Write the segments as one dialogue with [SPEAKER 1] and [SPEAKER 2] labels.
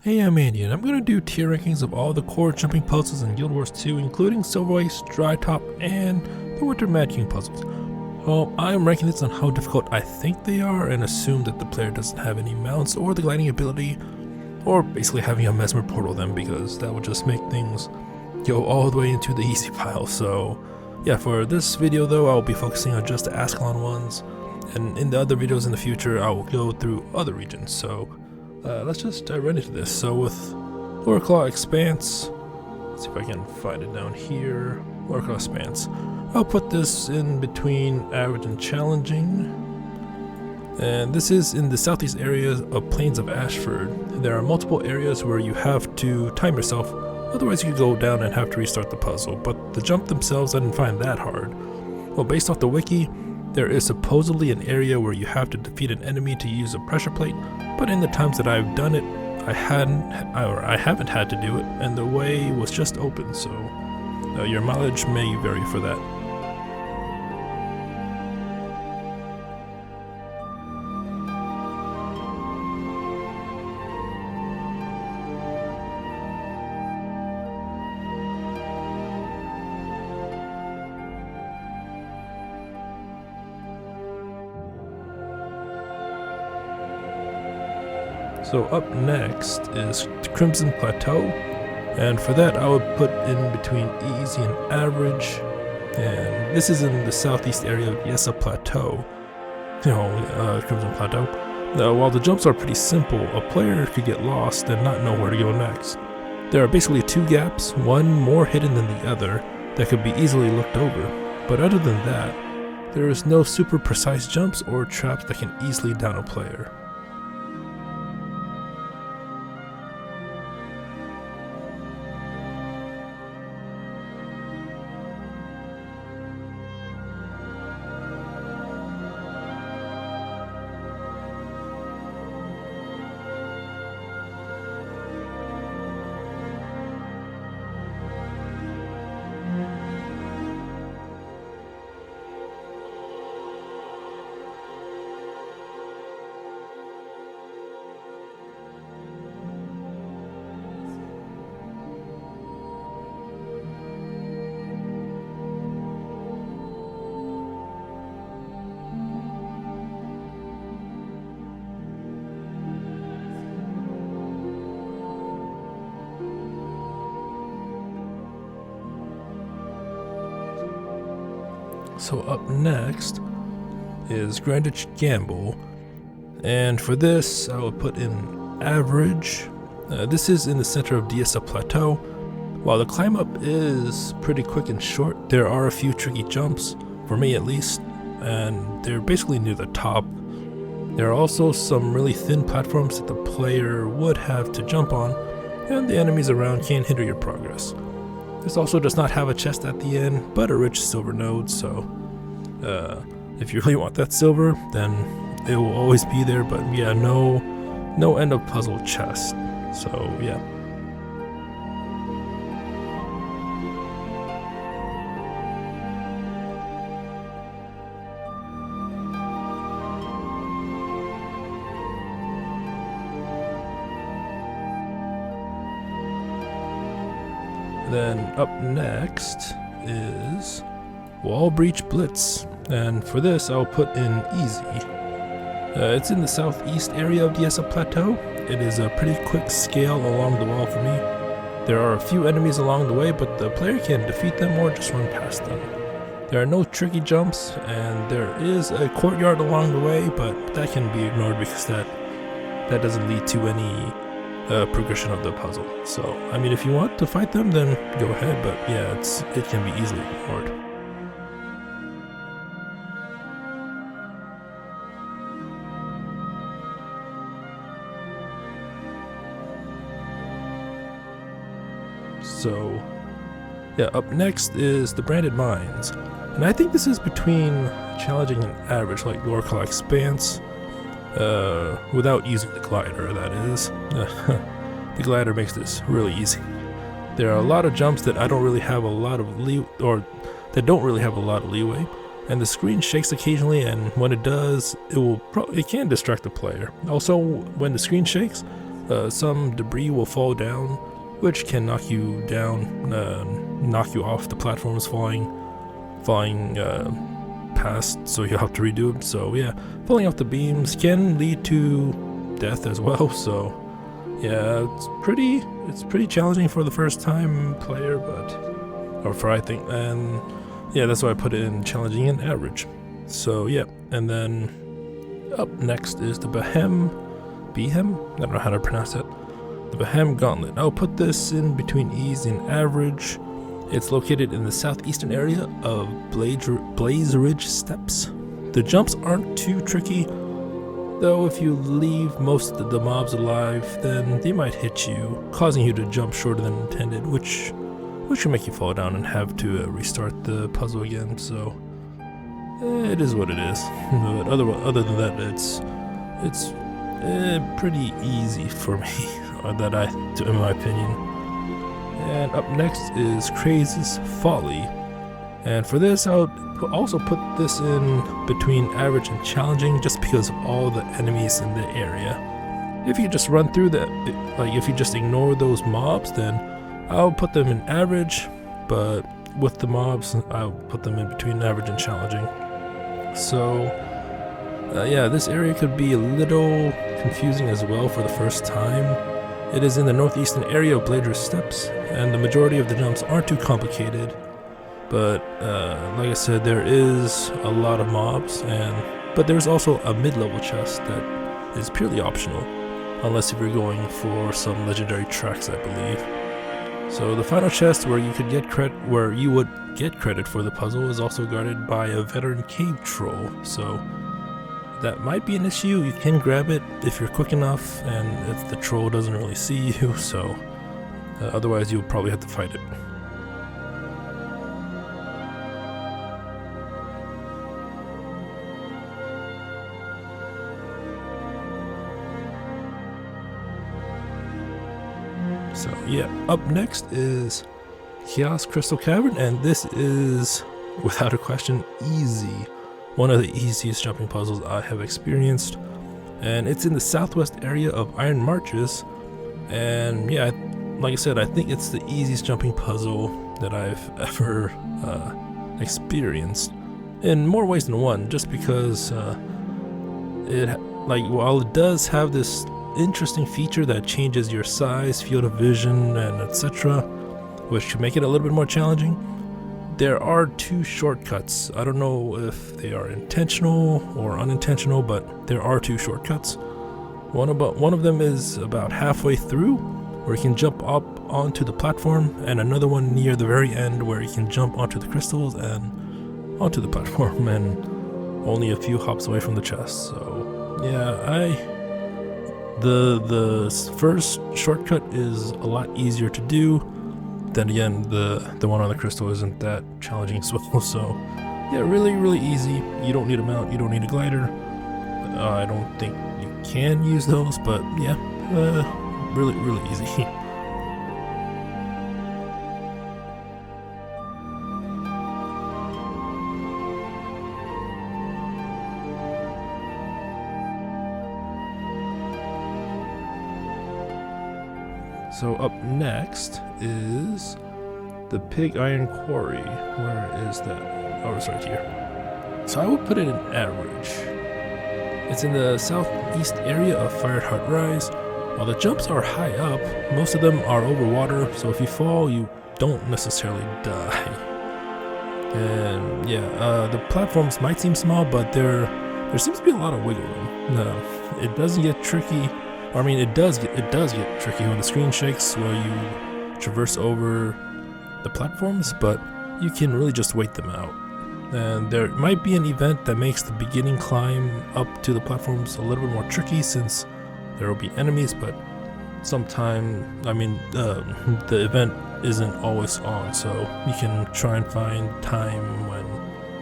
[SPEAKER 1] Hey, I'm Andy, and I'm going to do tier rankings of all the core jumping puzzles in Guild Wars 2, including Silver Ice, Dry Top, and the Winter Mad King puzzles. Well, I'm ranking this on how difficult I think they are, and assume that the player doesn't have any mounts or the gliding ability, or basically having a Mesmer portal them, because that would just make things go all the way into the easy pile. So yeah, for this video though, I'll be focusing on just the Ascalon ones, and in the other videos in the future, I will go through other regions. So let's just run into this. So with Loreclaw Expanse, let's see if I can find it down here. Loreclaw Expanse. I'll put this in between average and challenging. And this is in the southeast area of Plains of Ashford. There are multiple areas where you have to time yourself, otherwise you could go down and have to restart the puzzle. But the jump themselves I didn't find that hard. Well, based off the wiki, there is supposedly an area where you have to defeat an enemy to use a pressure plate, but in the times that I've done it, I haven't had to do it, and the way was just open, so your mileage may vary for that. So up next is the Crimson Plateau, and for that I would put in between easy and average, and this is in the southeast area of Yessa Plateau, Crimson Plateau. Now, while the jumps are pretty simple, a player could get lost and not know where to go next. There are basically two gaps, one more hidden than the other, that could be easily looked over, but other than that, there is no super precise jumps or traps that can easily down a player. So up next is Grendich Gamble, and for this I will put in average. This is in the center of Yessa Plateau. While the climb up is pretty quick and short, there are a few tricky jumps, for me at least, and they're basically near the top. There are also some really thin platforms that the player would have to jump on, and the enemies around can hinder your progress. This also does not have a chest at the end, but a rich silver node, so if you really want that silver, then it will always be there, but yeah, no end of puzzle chest, so yeah. Then up next is Wall Breach Blitz, and for this I'll put in easy. It's in the southeast area of the Yessa Plateau. It is a pretty quick scale along the wall for me. There are a few enemies along the way, but the player can defeat them or just run past them. There are no tricky jumps, and there is a courtyard along the way, but that can be ignored because that doesn't lead to any progression of the puzzle. So I mean, if you want to fight them, then go ahead, but yeah, it can be easily ignored. So yeah, up next is the Branded Mines, and I think this is between challenging and average, like Loreclaw Expanse, without using the glider, that is. The glider makes this really easy. There are a lot of jumps that don't really have a lot of leeway, and the screen shakes occasionally, and when it does, it can distract the player. Also, when the screen shakes, some debris will fall down, which can knock you down, knock you off the platforms falling past, so you'll have to redo them. So yeah, falling off the beams can lead to death as well. So yeah, it's pretty challenging for the first time player, I think, and yeah, that's why I put it in challenging and average. So yeah, and then up next is the Behem, I don't know how to pronounce it. The Behem Gauntlet. I'll put this in between easy and average. It's located in the southeastern area of Blaze Ridge Steppes. The jumps aren't too tricky, though if you leave most of the mobs alive, then they might hit you, causing you to jump shorter than intended, which can make you fall down and have to restart the puzzle again. So it is what it is. But other than that, it's pretty easy for me, in my opinion. And up next is Craze's Folly. And for this, I would also put this in between average and challenging, just because of all the enemies in the area. If you just run through that, if you just ignore those mobs, then I'll put them in average, but with the mobs, I'll put them in between average and challenging. So yeah, this area could be a little confusing as well for the first time. It is in the northeastern area of Blaze Ridge Steppes, and the majority of the jumps aren't too complicated. But like I said, there is a lot of mobs, but there's also a mid-level chest that is purely optional, unless if you're going for some legendary tracks, I believe. So the final chest where you would get credit for the puzzle is also guarded by a veteran cave troll. So that might be an issue. You can grab it if you're quick enough, and if the troll doesn't really see you. So otherwise, you'll probably have to fight it. So yeah, up next is Chaos Crystal Cavern, and this is, without a question, easy. One of the easiest jumping puzzles I have experienced, and it's in the southwest area of Iron Marches. And yeah, like I said, I think it's the easiest jumping puzzle that I've ever experienced, in more ways than one, just because while it does have this interesting feature that changes your size, field of vision, and etc., which should make it a little bit more challenging, there are two shortcuts. I don't know if they are intentional or unintentional, but there are two shortcuts. One of them is about halfway through, where you can jump up onto the platform, and another one near the very end where you can jump onto the crystals and onto the platform, and only a few hops away from the chest. So yeah, the first shortcut is a lot easier to do. Then again, the one on the crystal isn't that challenging as well. So yeah, really easy. You don't need a mount, you don't need a glider. I don't think you can use those, but yeah, really easy. So up next is the Pig Iron Quarry. Where is that? Oh, it's right here. So I will put it in average. It's in the southeast area of Fireheart Rise. While the jumps are high up, most of them are over water, so if you fall, you don't necessarily die. And yeah, the platforms might seem small, but there seems to be a lot of wiggle room. No, it doesn't get tricky. I mean, it does get tricky when the screen shakes while you traverse over the platforms, but you can really just wait them out. And there might be an event that makes the beginning climb up to the platforms a little bit more tricky, since there will be enemies, but the event isn't always on, so you can try and find time when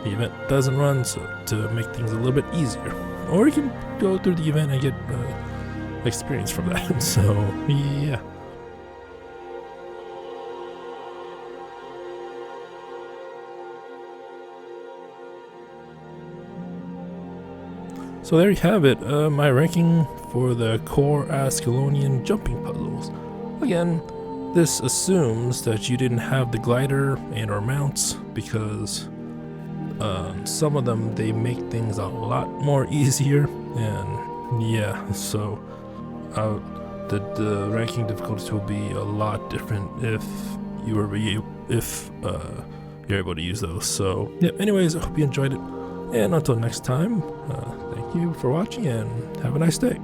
[SPEAKER 1] the event doesn't run, so to make things a little bit easier. Or you can go through the event and get experience from that. So yeah. So there you have it, my ranking for the core Ascalonian jumping puzzles. Again, this assumes that you didn't have the glider and or mounts, because some of them, they make things a lot more easier, and yeah, so the ranking difficulties will be a lot different if you're able to use those. So yeah, anyways, I hope you enjoyed it, and until next time, thank you for watching and have a nice day.